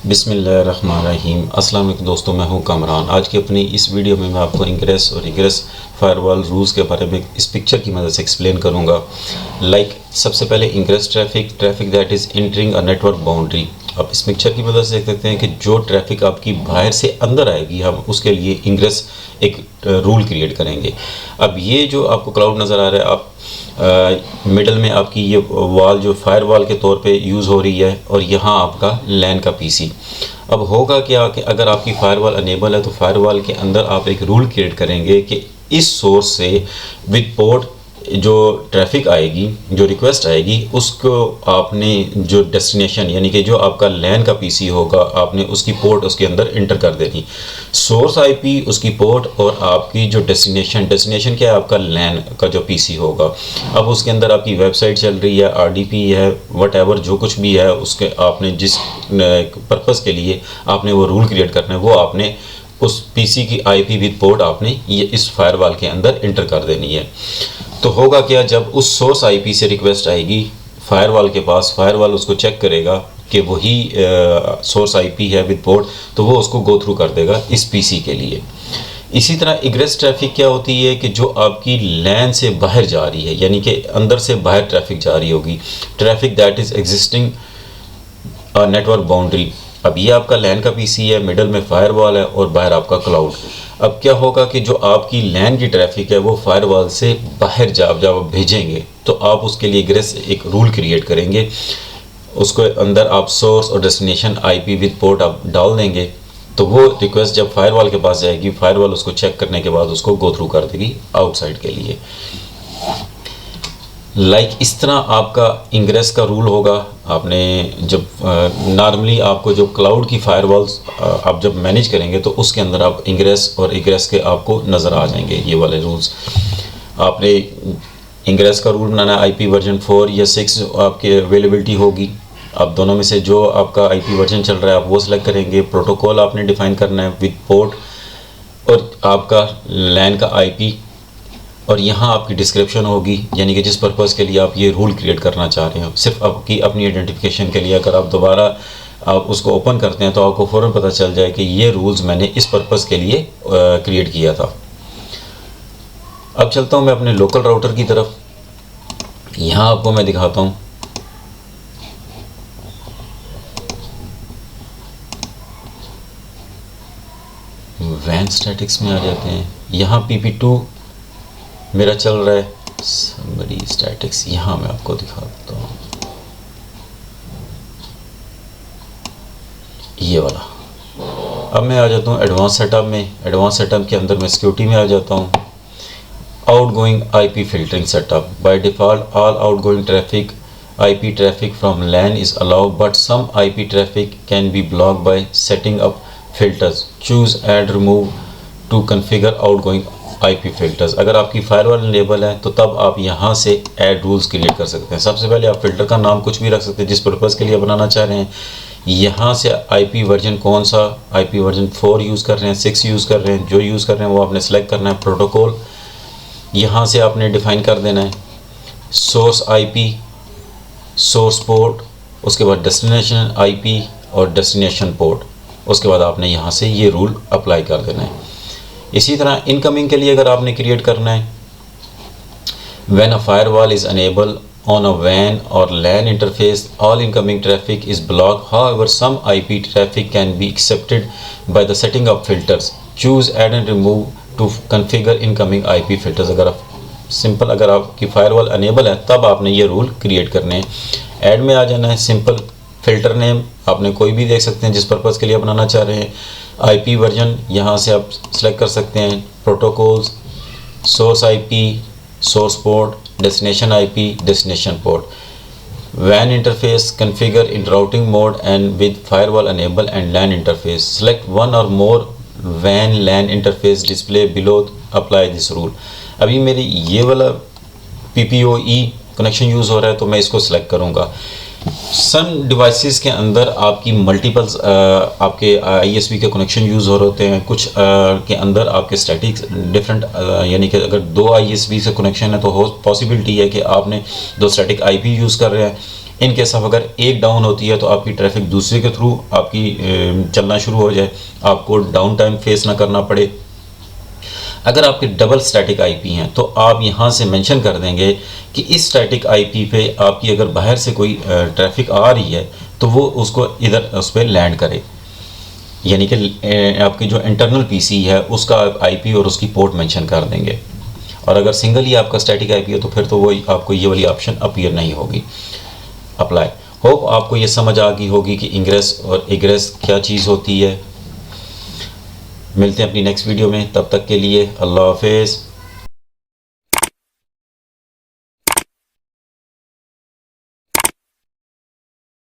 बिस्मिल्लाहिर्रहमानिर्रहीम। अस्सलाम वालेकुम दोस्तों, मैं हूं कामरान। आज की अपनी इस वीडियो में मैं आपको इंग्रेस और इग्रेस फायरवॉल रूल्स के बारे में इस पिक्चर की मदद से एक्सप्लेन करूंगा। सबसे पहले ingress traffic that is entering a network boundary. आप इस पिक्चर की मदद से देख सकते हैं कि जो ट्रैफिक आपकी बाहर से अंदर आएगी, हम उसके लिए इंग्रेस एक रूल क्रिएट करेंगे। अब ये जो आपको क्लाउड नज़र आ रहा है, आप मिडल में आपकी ये वॉल जो फायर वॉल के तौर पे यूज़ हो रही है और यहाँ आपका लैन का पीसी। अब होगा क्या कि अगर आपकी फायर वॉल अनेबल है तो फायर वॉल के अंदर आप एक रूल क्रिएट करेंगे कि इस सोर्स से विद पोर्ट जो ट्रैफिक आएगी, जो रिक्वेस्ट आएगी, उसको आपने जो डेस्टिनेशन यानी कि जो आपका लैन का पीसी होगा, आपने उसकी पोर्ट उसके अंदर इंटर कर देनी। सोर्स आईपी, उसकी पोर्ट और आपकी जो डेस्टिनेशन क्या है, आपका लैन का जो पीसी होगा। अब उसके अंदर आपकी वेबसाइट चल रही है, आरडीपी है, वटएवर जो कुछ भी है, उसके आपने जिस पर्पज़ के लिए आपने वो रूल क्रिएट करना है, वो आपने उस पीसी की आईपी विद पोर्ट आपने ये इस फायरवॉल के अंदर इंटर कर देनी है। तो होगा क्या, जब उस सोर्स आईपी से रिक्वेस्ट आएगी फायरवॉल के पास, फायरवॉल उसको चेक करेगा कि वही सोर्स आईपी है विद पोर्ट, तो वो उसको गो थ्रू कर देगा इस पीसी के लिए। इसी तरह इग्रेस ट्रैफिक क्या होती है कि जो आपकी लैन से बाहर जा रही है, यानी कि अंदर से बाहर ट्रैफिक जा रही होगी। Traffic that is existing network boundary. अब ये आपका लैन का पीसी है, मिडल में फायरवॉल है और बाहर आपका क्लाउड। अब क्या होगा कि जो आपकी लैन की ट्रैफिक है वो फायरवॉल से बाहर जब आप भेजेंगे तो आप उसके लिए इग्रेस एक रूल क्रिएट करेंगे। उसको अंदर आप सोर्स और डेस्टिनेशन आईपी विद पोर्ट आप डाल देंगे, तो वो रिक्वेस्ट जब फायरवॉल के पास जाएगी, फायरवॉल उसको चेक करने के बाद उसको गो थ्रू कर देगी आउटसाइड के लिए। इस तरह आपका इंग्रेस का रूल होगा। आपने जब नॉर्मली आपको जो क्लाउड की फायरवॉल्स आप जब मैनेज करेंगे तो उसके अंदर आप इंग्रेस और इग्रेस के आपको नज़र आ जाएंगे ये वाले रूल्स। आपने इंग्रेस का रूल बनाना है, आईपी वर्जन 4 या 6 आपकी अवेलेबिलिटी होगी। आप दोनों में से जो आपका आईपी वर्जन चल रहा है आप वो सिलेक्ट करेंगे। प्रोटोकॉल आपने डिफ़ाइन करना है विद पोर्ट और आपका लैन का आईपी, और यहाँ आपकी डिस्क्रिप्शन होगी, यानी कि जिस पर्पज़ के लिए आप ये रूल क्रिएट करना चाह रहे हैं, सिर्फ आपकी अपनी आइडेंटिफिकेशन के लिए। अगर आप दोबारा आप उसको ओपन करते हैं तो आपको फ़ौरन पता चल जाए कि ये रूल्स मैंने इस पर्पज़ के लिए क्रिएट किया था। अब चलता हूँ मैं अपने लोकल राउटर की तरफ। यहाँ आपको मैं दिखाता हूँ। वैन स्टैटिक्स में आ जाते हैं। यहाँ PP2 मेरा चल रहा है, समबडी स्टैटिक्स यहाँ मैं आपको दिखा देता हूँ, ये वाला। अब मैं आ जाता हूँ एडवांस सेटअप में। एडवांस सेटअप के अंदर मैं सिक्योरिटी में आ जाता हूँ। Outgoing IP filtering setup. By default all outgoing traffic IP traffic from LAN is allowed but some IP traffic can be blocked by setting up filters. Choose add remove to configure outgoing IP filters. अगर आपकी firewall enable है तो तब आप यहाँ से add rules create कर सकते हैं। सबसे पहले आप फ़िल्टर का नाम कुछ भी रख सकते हैं जिस पर्पज़ के लिए बनाना चाह रहे हैं। यहाँ से आईपी वर्जन कौन सा, आईपी वर्जन 4 यूज़ कर रहे हैं, 6 यूज़ कर रहे हैं, जो यूज़ कर रहे हैं वो आपने सेलेक्ट करना है। प्रोटोकॉल यहाँ से आपने डिफ़ाइन कर देना है। सोर्स आईपी, सोर्स पोर्ट, उसके बाद डेस्टिनेशन आईपी और डेस्टिनेशन पोर्ट, उसके बाद आपने यहाँ से ये रूल अप्लाई कर देना है। इसी तरह इनकमिंग के लिए अगर आपने क्रिएट करना है, when a firewall is enable on a वैन और LAN interface all incoming traffic is block, however some IP traffic can be accepted by the setting of filters. Choose add and remove to configure incoming IP filters. अगर आपकी firewall enable है तब आपने ये rule create करने हैं। Add में आ जाना है। सिंपल फ़िल्टर नेम आपने कोई भी देख सकते हैं जिस पर्पज़ के लिए बनाना चाह रहे हैं। आईपी वर्जन यहाँ से आप सेलेक्ट कर सकते हैं। Protocols, source IP, source port, destination IP, destination port. वैन interface configure in routing mode and with firewall enable and LAN interface. Select one और मोर वैन LAN interface display below, apply this rule. अभी मेरी ये वाला PPOE connection use हो रहा है तो मैं इसको सिलेक्ट करूँगा। सन डिवाइसेस के अंदर आपकी मल्टीपल्स आपके ISP के कनेक्शन यूज़ हो रहे होते हैं। कुछ के अंदर आपके स्टैटिक डिफरेंट यानी कि अगर 2 ISP से कनेक्शन है तो पॉसिबिलिटी है कि आपने 2 स्टैटिक IP यूज़ कर रहे हैं। इन केस ऑफ अगर एक डाउन होती है तो आपकी ट्रैफिक दूसरे के थ्रू आपकी चलना शुरू हो जाए, आपको डाउन टाइम फेस ना करना पड़े। अगर आपके डबल स्टैटिक आईपी हैं तो आप यहाँ से मेंशन कर देंगे कि इस स्टैटिक आईपी पे आपकी अगर बाहर से कोई ट्रैफिक आ रही है तो वो उसको इधर उस पर लैंड करे, यानी कि आपकी जो इंटरनल पीसी है उसका आईपी और उसकी पोर्ट मेंशन कर देंगे। और अगर सिंगल ही आपका स्टैटिक आईपी है तो फिर तो वो आपको ये वाली ऑप्शन अपीयर नहीं होगी। अप्लाई। होप आपको ये समझ आ गई होगी कि इंग्रेस और इग्रेस क्या चीज़ होती है। मिलते हैं अपनी नेक्स्ट वीडियो में, तब तक के लिए अल्लाह हाफिज़।